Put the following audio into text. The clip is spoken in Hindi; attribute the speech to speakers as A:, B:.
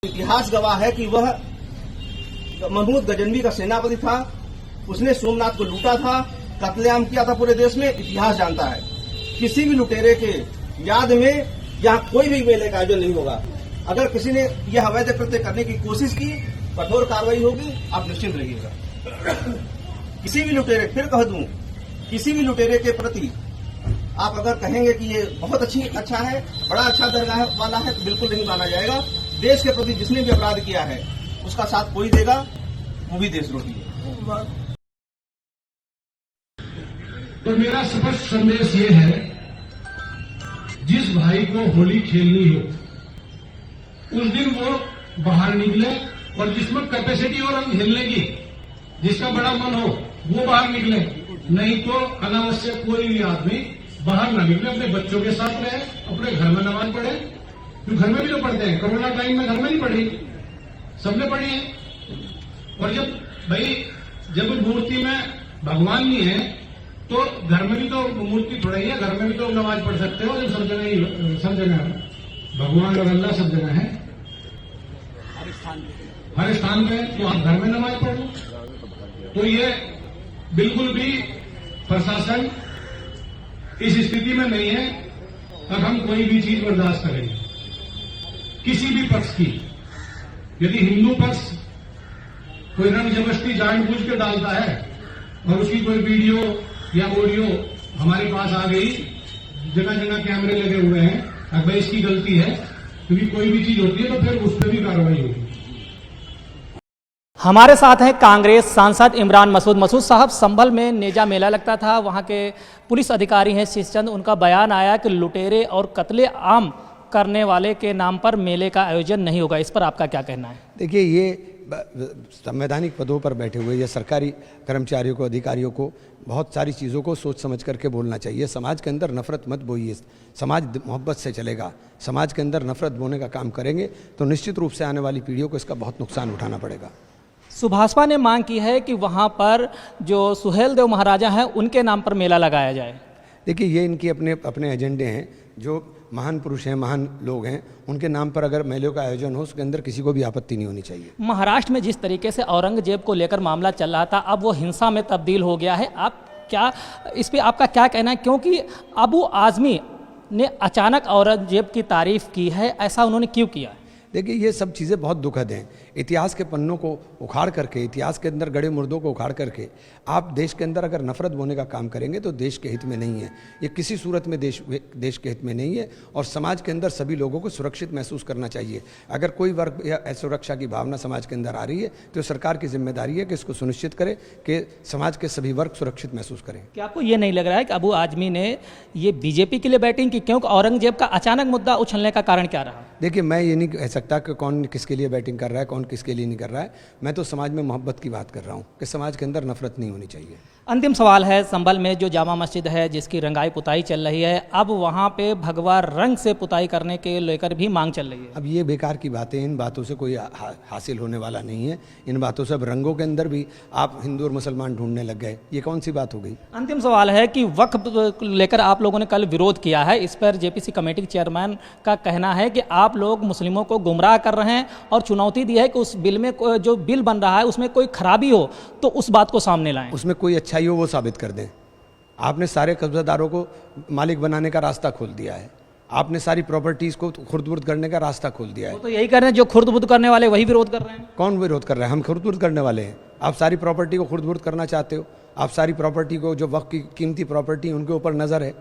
A: इतिहास गवाह है कि वह महमूद गजनवी का सेनापति था। उसने सोमनाथ को लूटा था, कत्लेआम किया था पूरे देश में। इतिहास जानता है किसी भी लुटेरे के याद में यहाँ कोई भी मेले का आयोजन नहीं होगा। अगर किसी ने यह अवैध कृत्य करने की कोशिश की, कठोर कार्रवाई होगी, आप निश्चिंत रहिएगा। किसी भी लुटेरे, फिर कह दूं, किसी भी लुटेरे के प्रति आप अगर कहेंगे कि ये बहुत अच्छा है, बड़ा अच्छा दरगाह वाला है, तो बिल्कुल नहीं माना जाएगा। देश के प्रति जिसने भी अपराध किया है उसका साथ कोई देगा, वो भी देशद्रोही है।
B: तो मेरा स्पष्ट संदेश ये है, जिस भाई को होली खेलनी हो उस दिन वो बाहर निकले, और जिसमें कैपेसिटी हो रंग खेलने की, जिसका बड़ा मन हो वो बाहर निकले। नहीं तो अनावश्यक कोई भी आदमी बाहर ना निकले, अपने बच्चों के साथ रहे, अपने घर में नमाज पढ़े। तो घर में भी तो पढ़ते हैं, कोरोना टाइम में घर में नहीं पढ़ी, सबने पढ़ी है। और जब मूर्ति में भगवान नहीं है तो घर में भी तो मूर्ति थोड़ा ही है, घर में भी तो नमाज पढ़ सकते हो। जब सब जगह भगवान और अल्लाह सब जगह है, हर स्थान पे, तो आप घर में नमाज पढ़ लो। तो ये बिल्कुल भी प्रशासन इस स्थिति में नहीं है अब हम कोई भी चीज बर्दाश्त करेंगे किसी भी पक्ष की। यदि हिंदू पक्ष कोई रंग जबरदस्ती जानबूझ के डालता है और उसकी कोई वीडियो या ऑडियो हमारे पास आ गई, जगह जगह कैमरे लगे हुए हैं, अगर इसकी गलती है, क्योंकि कोई भी चीज होती है तो फिर उस पर भी कार्रवाई होगी।
C: हमारे साथ हैं कांग्रेस सांसद इमरान मसूद साहब। संभल में नेजा मेला लगता था, वहां के पुलिस अधिकारी हैं शीशचंद, उनका बयान आया कि लुटेरे और कत्ले आम करने वाले के नाम पर मेले का आयोजन नहीं होगा। इस पर आपका क्या कहना है?
D: देखिए, ये संवैधानिक पदों पर बैठे हुए या सरकारी कर्मचारियों को, अधिकारियों को बहुत सारी चीज़ों को सोच समझ करके बोलना चाहिए। समाज के अंदर नफरत मत बोइए, समाज मोहब्बत से चलेगा। समाज के अंदर नफरत बोने का काम करेंगे तो निश्चित रूप से आने वाली पीढ़ियों को इसका बहुत नुकसान उठाना पड़ेगा।
C: सुभाषपा ने मांग की है कि वहां पर जो सुहेलदेव महाराजा हैं उनके नाम पर मेला लगाया जाए।
D: देखिए, ये इनके अपने एजेंडे हैं। जो महान पुरुष हैं, महान लोग हैं, उनके नाम पर अगर मेले का आयोजन हो, उसके अंदर किसी को भी आपत्ति नहीं होनी चाहिए।
C: महाराष्ट्र में जिस तरीके से औरंगजेब को लेकर मामला चल रहा था, अब वो हिंसा में तब्दील हो गया है। आप क्या इस पे आपका क्या कहना है? क्योंकि अबू आजमी ने अचानक औरंगजेब की तारीफ की है, ऐसा उन्होंने क्यों किया?
D: देखिए, ये सब चीज़ें बहुत दुखद हैं। इतिहास के पन्नों को उखाड़ करके, इतिहास के अंदर गड़े मुर्दों को उखाड़ करके आप देश के अंदर अगर नफरत बोने का काम करेंगे तो देश के हित में नहीं है। ये किसी सूरत में देश के हित में नहीं है। और समाज के अंदर सभी लोगों को सुरक्षित महसूस करना चाहिए। अगर कोई वर्ग या असुरक्षा की भावना समाज के अंदर आ रही है तो सरकार की जिम्मेदारी है कि इसको सुनिश्चित करे कि समाज के सभी वर्ग सुरक्षित महसूस करें।
C: क्या आपको ये नहीं लग रहा है कि अबू आजमी ने ये बीजेपी के लिए बैटिंग की? क्योंकि औरंगजेब का अचानक मुद्दा उछलने का कारण क्या रहा?
D: देखिए, मैं ये नहीं कह सकता कि कौन किसके लिए बैटिंग कर रहा है, कौन किसके लिए नहीं कर रहा है। मैं तो समाज में मोहब्बत की बात कर रहा हूँ कि समाज के अंदर नफरत नहीं होनी चाहिए।
C: अंतिम सवाल है, संभल में जो जामा मस्जिद है जिसकी रंगाई पुताई चल रही है, अब वहाँ पे भगवा रंग से पुताई करने के लेकर भी मांग चल रही है।
D: अब ये बेकार की बातें, इन बातों से कोई हासिल होने वाला नहीं है। इन बातों से अब रंगों के अंदर भी आप हिंदू और मुसलमान ढूंढने लग गए, ये कौन सी बात हो गई?
C: अंतिम सवाल है कि वक्फ लेकर आप लोगों ने कल विरोध किया है, इस पर जेपीसी कमेटी के चेयरमैन का कहना है कि आप लोग मुस्लिमों को गुमराह कर रहे हैं और चुनौती दी है कि उस बिल में जो बिल बन रहा है उसमें कोई खराबी हो तो उस बात को सामने लाएं।
D: उसमें कोई अच्छाई हो वो साबित कर दें। आपने सारे कब्जादारों को मालिक बनाने का रास्ता खोल दिया है। आपने सारी प्रॉपर्टीज को खुर्द-बुर्द करने का रास्ता खोल दिया है।
C: वो तो यही कर रहे हैं, जो खुर्द-बुर्द करने वाले वही विरोध कर रहे हैं।
D: कौन विरोध कर रहा है? हम खुर्द-बुर्द करने वाले हैं। आप सारी प्रॉपर्टी को खुर्द-बुर्द करना चाहते हो। आप सारी प्रॉपर्टी को, जो वक्त की कीमती प्रॉपर्टी, उनके ऊपर नजर है।